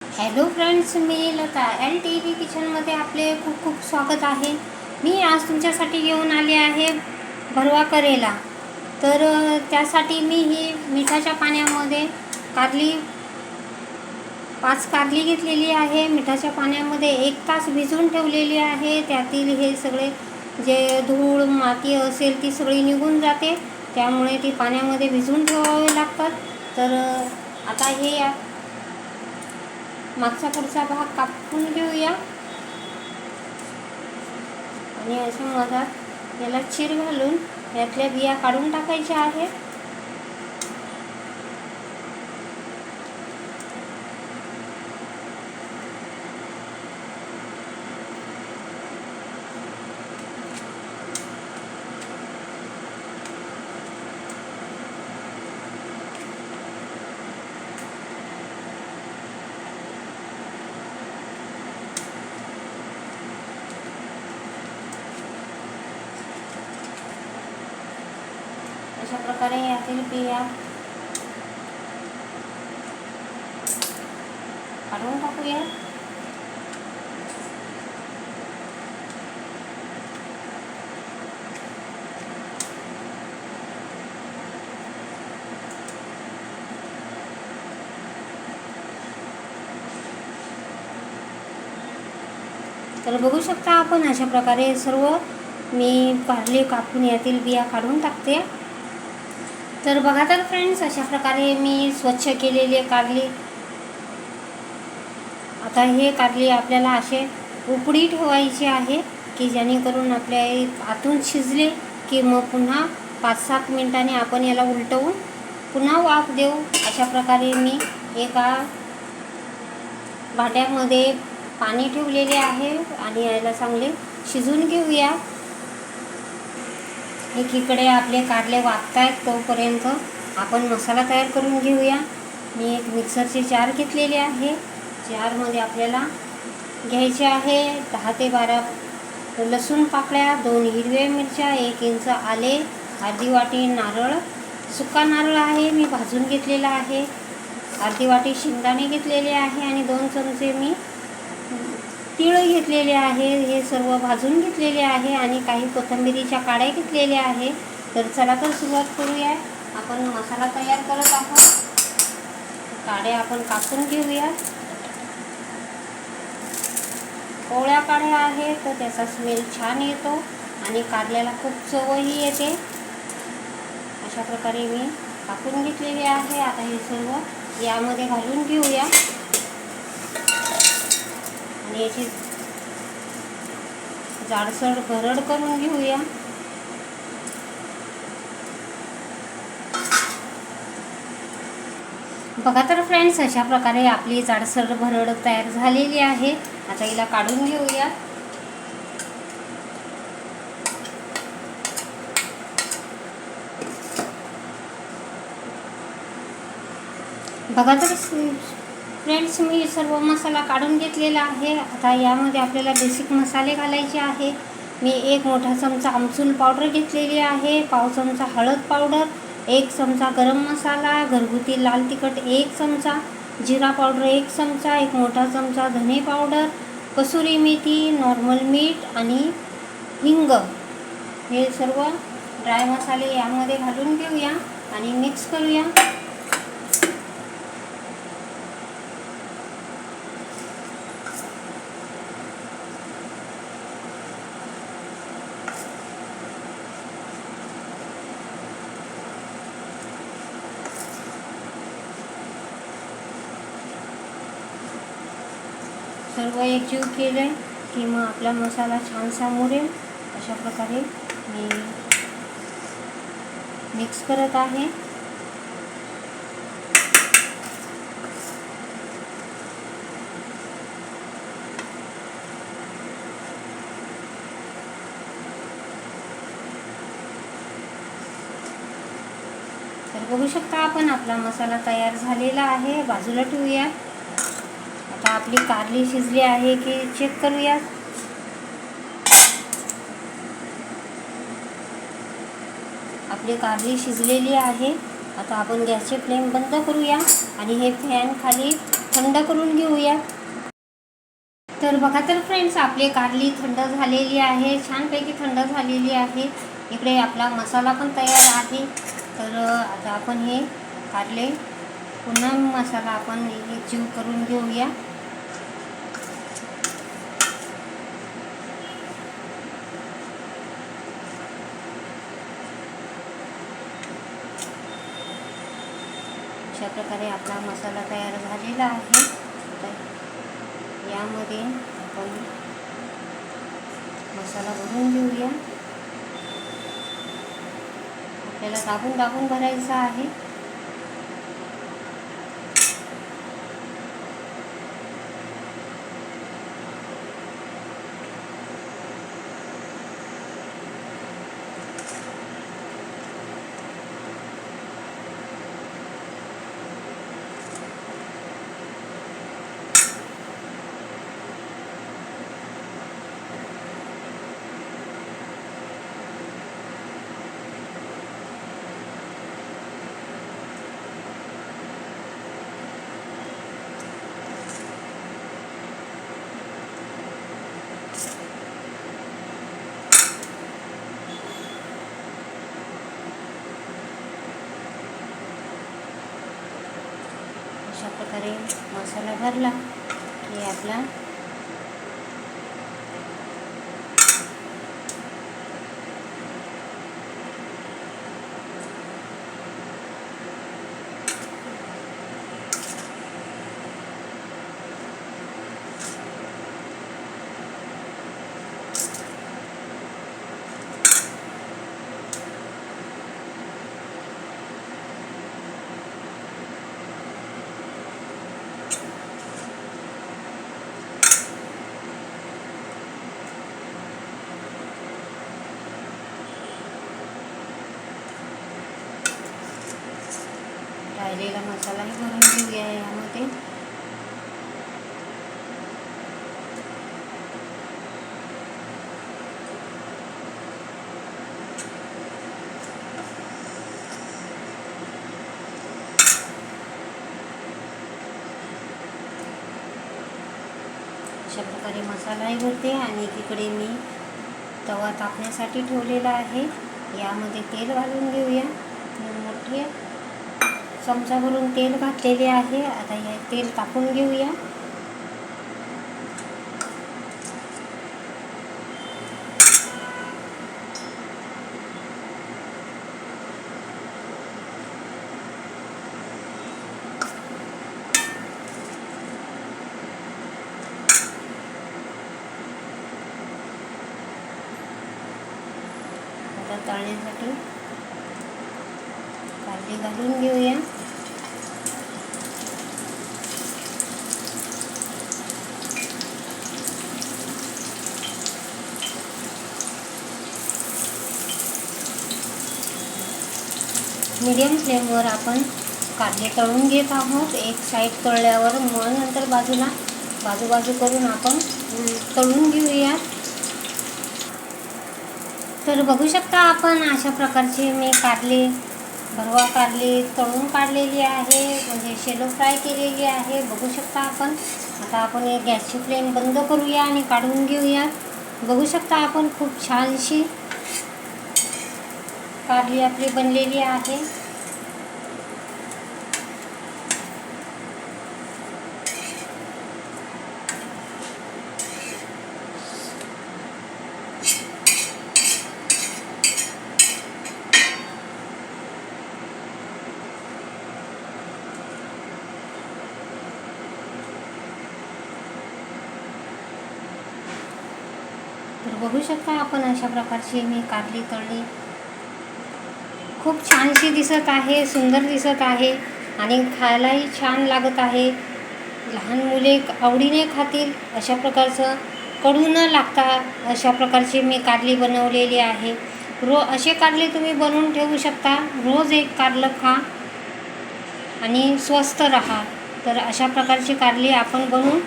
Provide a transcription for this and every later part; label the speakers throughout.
Speaker 1: Hello friends, मी Lata LTV किचनमध्ये आपले खूप खूप स्वागत आहे. मी आज तुमच्यासाठी घेऊन आले आहे भरवा करेला. तर त्यासाठी मी ही मिठाच्या पाण्यामध्ये कारली 5 कारली घेतलेली आहे. मिठाच्या पाण्यामध्ये 1 तास भिजवून ठेवलेली आहे. त्यातील हे सगळे जे धूळ माती असेल ती सगळी निघून जाते, त्यामुळे ती पाण्यामध्ये भिजवून ठेवावे लागतात. तर आता हे मागचा पुढचा भाग कापून घेऊया आणि अशा मधात याला चीर घालून यातल्या बिया काढून टाकायच्या आहेत. अशा प्रकारे यातील बिया काढून टाकूया. तर बघू शकता आपण अशा प्रकारे सर्व मी कारली कापून यातील बिया काढून टाकते. तर बघा तर फ्रेंड्स, अशा प्रकारे मी स्वच्छ केलेले कारली. आता हे कारली आपल्याला असे उकडी ठेवायची आहे की जेणेकरून आपल्या आतून शिजले की मग पुन्हा 5-7 मिनिटांनी आपण याला उलटवून पुन्हा वाफ देऊ. अशा प्रकारे मी एका भांड्यामध्ये पाणी ठेवलेले आहे आणि याला चांगले शिजून घेऊया. एकीकडे आपले कारले वाफतायत तोपर्यंत आपण मसाला तयार करून घेऊया. मी एक मिक्सरचे जार घेतलेले आहे. जारमध्ये आपल्याला घ्यायचे आहे 10 ते 12 लसूण पाकळ्या, 2 हिरव्या मिरच्या, 1 इंच आले, अर्धी वाटी नारळ, सुका नारळ आहे मी भाजून घेतलेला आहे, अर्धी वाटी शेंगदाणे घेतलेले आहे आणि 2 चमचे मी तीळ घेतलेले आहे. हे सर्व भाजून घेतलेले आहे आणि काही कोथिंबीरीच्या काड्या घेतलेल्या आहे. तर चला तर सुरुवात करूया. आपण मसाला तयार करत आहोत. काड्या आपण कापून घेऊया. कोवळ्या काड्या आहेत तर त्याचा स्मेल छान येतो आणि कारल्याला खूप चवही येते. अशा प्रकारे मी कापून घेतलेले आहे. आता हे सर्व यामध्ये घालून घेऊया आणि याची जाडसर भरड करून घेऊया. बघा तर फ्रेंड्स, अशा प्रकारे आपली जाडसर भरड तयार झालेली आहे. आता हिला काढून घेऊया. बघा तर फ्रेंड्स, मी सर्व मसाला काढून घेतलेला आहे. आता यामध्ये आपल्याला बेसिक मसाले घालायचे आहे. मी 1 मोठा चमचा आमचूर पावडर घेतलेली आहे, पाव चमचा हळद पावडर, 1 चमचा गरम मसाला, घरगुती लाल तिखट 1 चमचा, जिरा पावडर 1 चमचा, 1 मोठा चमचा धने पावडर, कसुरी मेथी, नॉर्मल मीठ आणि हिंग. हे सर्व ड्राय मसाले यामध्ये घालून घेऊया आणि मिक्स करूया. सर्व एकजीव केले की मग आपला मसाला छानसा मुरेल. अशा प्रकारे मी मिक्स करत आहे. तर बघू शकता आपण आपला मसाला तयार झालेला आहे. बाजूला ठेवूया. आता आपली कारली शिजली आहे की चेक करूया. आपली कारली शिजलेली आहे. आता आपण गॅसची फ्लेम बंद करूया आणि हे फॅन खाली थंड करून घेऊया। तर बघा तर फ्रेंड्स, आपली कारली थंड झालेली आहे, छानपैकी थंड झालेली आहे। इकडे आपला मसाला पण तयार आहे। तर आता आपण हे कारले पुन्हा मसाला आपण एकजीव करून घेऊया। अशा प्रकारे आपला मसाला तयार झालेला आहे। तर यामध्ये आपण मसाला भरून घेऊया। आपल्याला दाबून दाबून भरायचा आहे। अशा प्रकारे मसाला भरला की आपला राहिलेला मसालाही भरून घेऊया यामध्ये। अशा प्रकारे मसालाही भरते आणि एकीकडे मी तवा तापण्यासाठी ठेवलेला आहे। यामध्ये तेल घालून घेऊया। मोठे चमचा भरून तेल घातलेले आहे। आता हे तेल तापून घेऊया। आता तळण्यासाठी कारली घालून घेऊया। मीडियम फ्लेमवर आपण कारले तळून घेत आहोत। एक साईड तळल्यावर मग नंतर बाजू करून आपण तळून घेऊया। तर बघू शकता आपण अशा प्रकारचे मी भरवा कारले तळून काढलेली आहे, म्हणजे शेलो फ्राय केलेली आहे। बघू शकता आपण। आता आपण गॅसची फ्लेम बंद करूया आणि काढून घेऊया। बघू शकता आपण खूप छानशी कारली आपली बनलेली आहे। तर बघू शकता आपण अशा प्रकारची मी कारली तळली, खूप छानशी दिसत आहे, सुंदर दिसत आहे आणि खायलाही छान लागत आहे। लहान मुले आवडीने खातील अशा प्रकारचं, कडू न लागता अशा प्रकारची मी कारली बनवलेली आहे। असे कारले तुम्ही बनवून ठेवू शकता। रोज एक कारलं खा आणि स्वस्थ राहा। तर अशा प्रकारची कारली आपण बनवून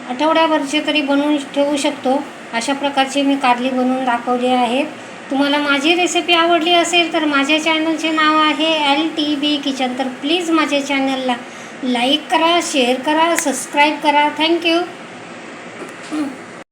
Speaker 1: आठवड्याभरचे तरी बनवून ठेवू शकतो। अशा प्रकारची मी कारली बनवून दाखवली आहे। तुम्हाला माझी रेसिपी आवडली असेल तर माझ्या चॅनलचे नाव आहे LTB किचन। तर प्लीज माझ्या चॅनलला लाईक करा, शेअर करा, सबस्क्राईब करा. थँक्यू.